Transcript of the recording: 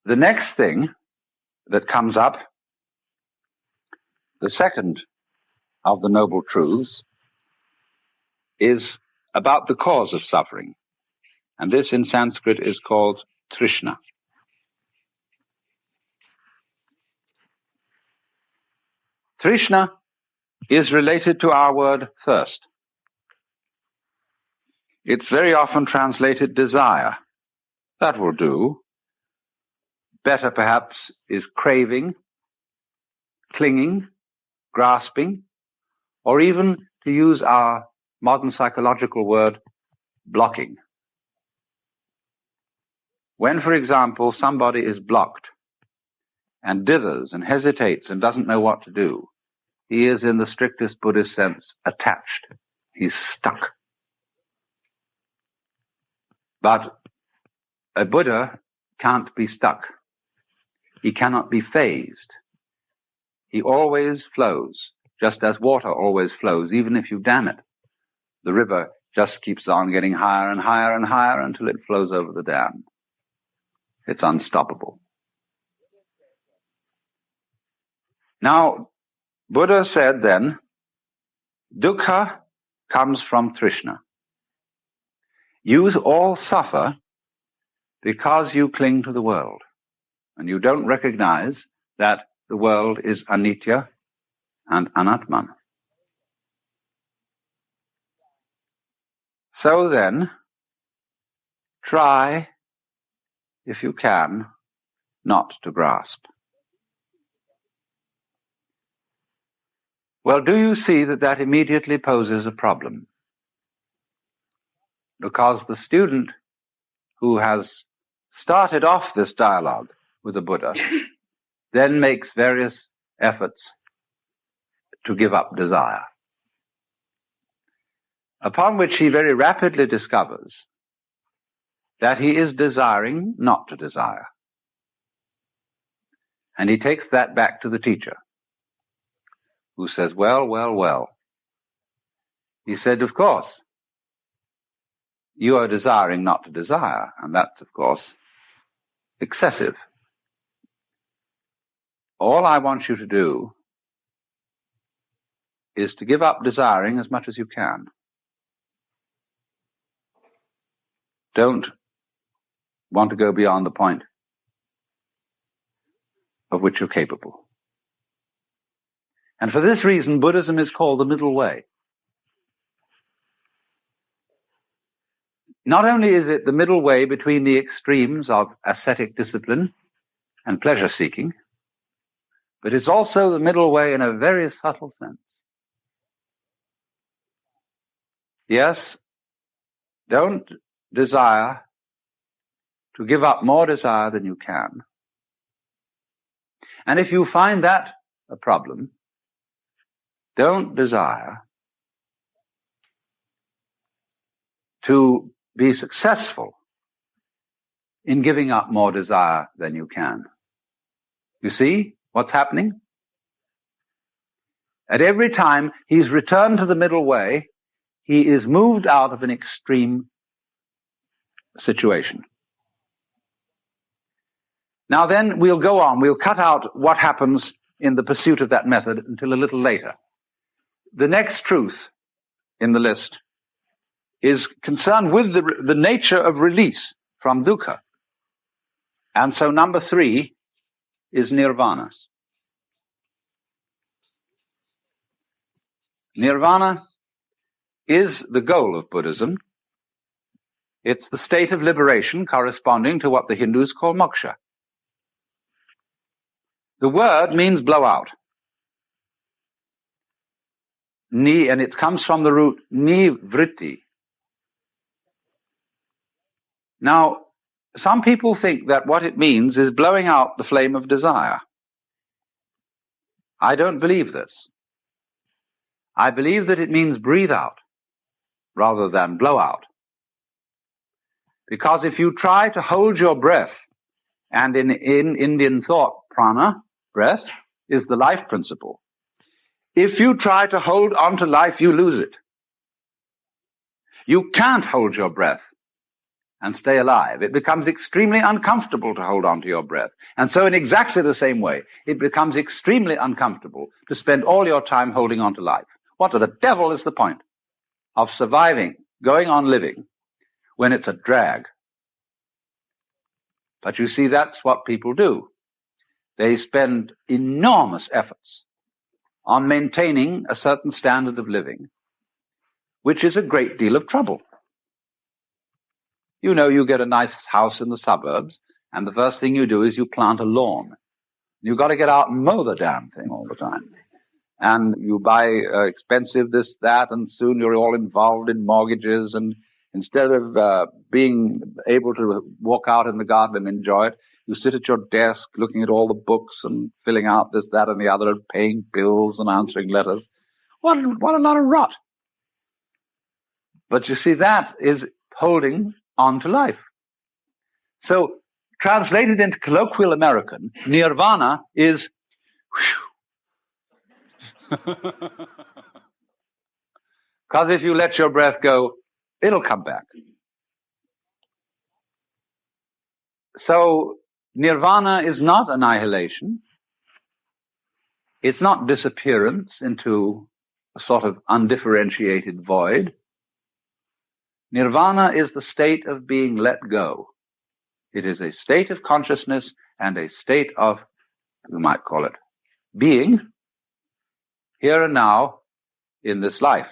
The next thing that comes up, the second of the Noble Truths, is about the cause of suffering. And this in Sanskrit is called Trishna. Trishna is related to our word thirst. It's very often translated desire. That will do. Better perhaps is craving, clinging, grasping, or even, to use our modern psychological word, blocking. When, for example, somebody is blocked and dithers and hesitates and doesn't know what to do, he is, in the strictest Buddhist sense, attached. He's stuck. But a Buddha can't be stuck. He cannot be phased. He always flows, just as water always flows, even if you dam it. The river just keeps on getting higher and higher and higher until it flows over the dam. It's unstoppable. Now, Buddha said then, dukkha comes from Trishna. You all suffer because you cling to the world, and you don't recognize that the world is anitya and anatman. So then, try, if you can, not to grasp. Well, do you see that that immediately poses a problem? Because the student who has started off this dialogue with the Buddha then makes various efforts to give up desire, upon which he very rapidly discovers that he is desiring not to desire. And he takes that back to the teacher, who says, well. He said, of course, you are desiring not to desire, and that's, of course, excessive. All I want you to do is to give up desiring as much as you can. Don't want to go beyond the point of which you're capable. And for this reason, Buddhism is called the middle way. Not only is it the middle way between the extremes of ascetic discipline and pleasure-seeking, but it's also the middle way in a very subtle sense. Yes, don't desire to give up more desire than you can. And if you find that a problem, don't desire to be successful in giving up more desire than you can. You see what's happening? At every time he's returned to the middle way, he is moved out of an extreme situation. Now then, we'll go on. We'll cut out what happens in the pursuit of that method until a little later. The next truth in the list is concerned with the nature of release from dukkha. And so number 3 is nirvana. Nirvana is the goal of Buddhism. It's the state of liberation corresponding to what the Hindus call moksha. The word means blow out. And it comes from the root nivritti. Now, some people think that what it means is blowing out the flame of desire. I don't believe this. I believe that it means breathe out rather than blow out. Because if you try to hold your breath, and in Indian thought, prana, breath, is the life principle. If you try to hold on to life, you lose it. You can't hold your breath and stay alive. It becomes extremely uncomfortable to hold on to your breath. And so in exactly the same way, it becomes extremely uncomfortable to spend all your time holding on to life. What the devil is the point of surviving, going on living, when it's a drag? But you see, that's what people do. They spend enormous efforts on maintaining a certain standard of living, which is a great deal of trouble. You know, you get a nice house in the suburbs, and the first thing you do is you plant a lawn. You've got to get out and mow the damn thing all the time. And you buy expensive this, that, and soon you're all involved in mortgages, and instead of being able to walk out in the garden and enjoy it, you sit at your desk looking at all the books and filling out this, that, and the other, and paying bills and answering letters. What a lot of rot. But you see, that is holding on to life. So, translated into colloquial American, nirvana is because if you let your breath go, it'll come back. So, nirvana is not annihilation. It's not disappearance into a sort of undifferentiated void. Nirvana is the state of being let go. It is a state of consciousness and a state of, you might call it, being, here and now, in this life.